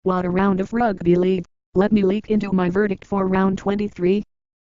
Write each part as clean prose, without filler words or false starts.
What a round of rugby league. Let me leak into my verdict for round 23.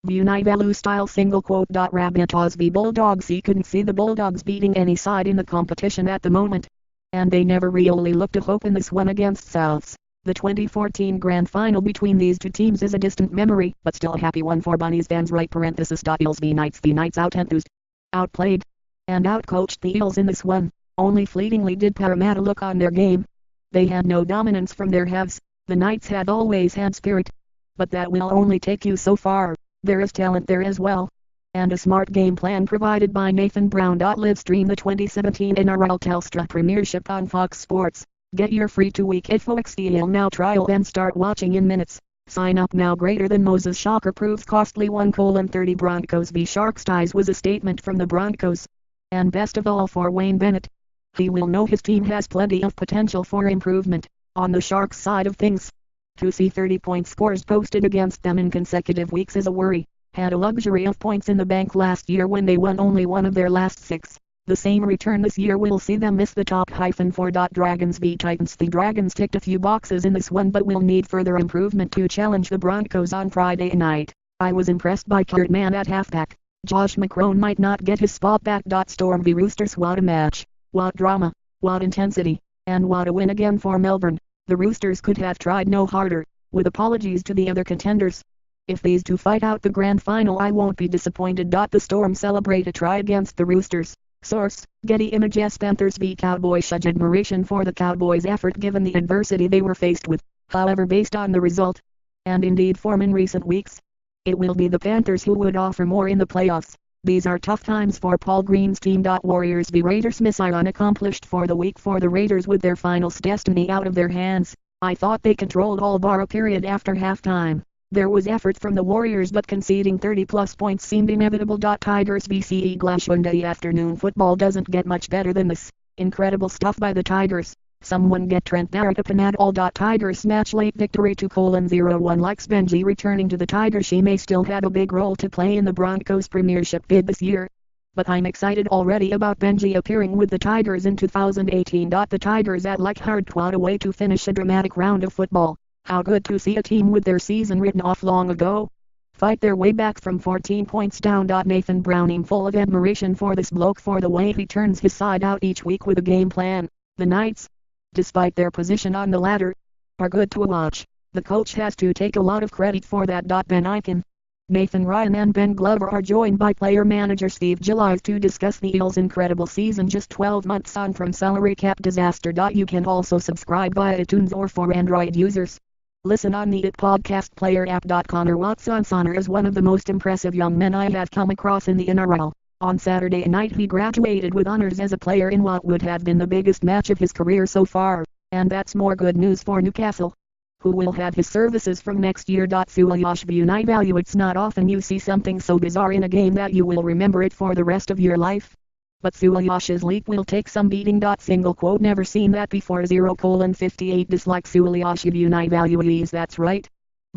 Vunivalu style single quote. Rabbitohs v Bulldogs. He couldn't see the Bulldogs beating any side in the competition at the moment, and they never really looked a hope in this one against Souths. The 2014 grand final between these two teams is a distant memory, but still a happy one for Bunnies fans. Right parenthesis. Eels v Knights. The Knights out-enthused, outplayed, and outcoached the Eels in this one. Only fleetingly did Parramatta look on their game. They had no dominance from their halves. The Knights had always had spirit, but that will only take you so far. There is talent there as well, and a smart game plan provided by Nathan Brown. Live stream the 2017 NRL Telstra Premiership on Fox Sports. Get your free 2-week IFOXDL now trial and start watching in minutes. Sign up now. Greater than Moses shocker proves costly. 1:30 Broncos v Sharks. Ties was a statement from the Broncos, and best of all for Wayne Bennett. He will know his team has plenty of potential for improvement. On the Sharks side of things, to see 30-point scores posted against them in consecutive weeks is a worry. Had a luxury of points in the bank last year when they won only one of their last 6. The same return this year will see them miss the top. -4. Dragons v Titans. The Dragons ticked a few boxes in this one but will need further improvement to challenge the Broncos on Friday night. I was impressed by Kurtman at halfback. Josh McCrone might not get his spot back. Storm v Roosters. What a match. What drama, what intensity, and what a win again for Melbourne. The Roosters could have tried no harder, with apologies to the other contenders. If these two fight out the grand final, I won't be disappointed. The Storm celebrate a try against the Roosters. Source, Getty Images. Panthers v Cowboys. Such admiration for the Cowboys' effort given the adversity they were faced with. However, based on the result, and indeed form in recent weeks, it will be the Panthers who would offer more in the playoffs. These are tough times for Paul Green's team. Warriors v Raiders. Mission unaccomplished for the week for the Raiders with their finals destiny out of their hands. I thought they controlled all bar a period after halftime. There was effort from the Warriors but conceding 30+ points seemed inevitable. Tigers v CE Glass. Sunday afternoon football doesn't get much better than this. Incredible stuff by the Tigers. Someone get Trent Barrett up and at all. Tigers match late victory 2:01. Likes Benji returning to the Tigers. She may still have a big role to play in the Broncos premiership bid this year, but I'm excited already about Benji appearing with the Tigers in 2018. The Tigers at Leichhardt Quad away to finish a dramatic round of football. How good to see a team with their season written off long ago fight their way back from 14 points down. Nathan Brown. I'm full of admiration for this bloke for the way he turns his side out each week with a game plan. The Knights, despite their position on the ladder, are good to watch. The coach has to take a lot of credit for that. Ben Eichen, Nathan Ryan and Ben Glover are joined by player manager Steve Gillies to discuss the Eels' incredible season just 12 months on from salary cap disaster. You can also subscribe via iTunes or for Android users. Listen on the IT Podcast Player app. Connor Watson is one of the most impressive young men I have come across in the NRL. On Saturday night he graduated with honors as a player in what would have been the biggest match of his career so far, and that's more good news for Newcastle, who will have his services from next year. Suliasi Vunivalu. It's not often you see something so bizarre in a game that you will remember it for the rest of your life, but Suliasi's leap will take some beating. Single quote. Never seen that before. 0:58 Dislike Suliasi Vunivalu. That's right,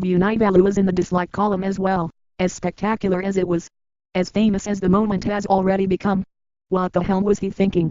Vunivalu is in the dislike column as well. As spectacular as it was, as famous as the moment has already become, what the hell was he thinking?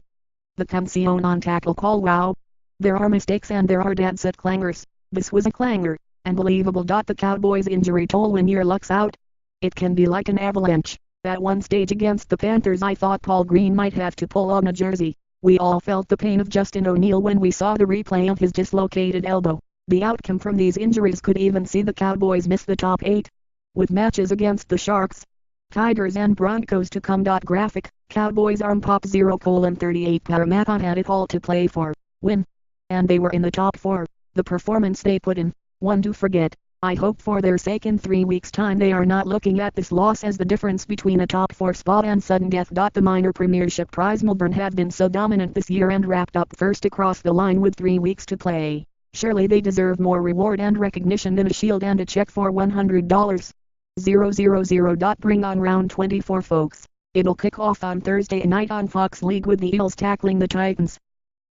The Cancion on tackle call. Wow. There are mistakes and there are dead set clangers. This was a clanger. Unbelievable. The Cowboys' injury toll when your luck's out. It can be like an avalanche. At one stage against the Panthers I thought Paul Green might have to pull on a jersey. We all felt the pain of Justin O'Neill when we saw the replay of his dislocated elbow. The outcome from these injuries could even see the Cowboys miss the top 8, with matches against the Sharks, Tigers and Broncos to come. Graphic, Cowboys arm pop. 0:38 Parramatta had it all to play for, win, and they were in the top 4. The performance they put in, one to forget. I hope for their sake in 3 weeks' time they are not looking at this loss as the difference between a top 4 spot and sudden death. The minor premiership prize. Melbourne have been so dominant this year and wrapped up first across the line with 3 weeks to play. Surely they deserve more reward and recognition than a shield and a check for $100. 000. Bring on round 24 folks. It'll kick off on Thursday night on Fox League with the Eels tackling the Titans.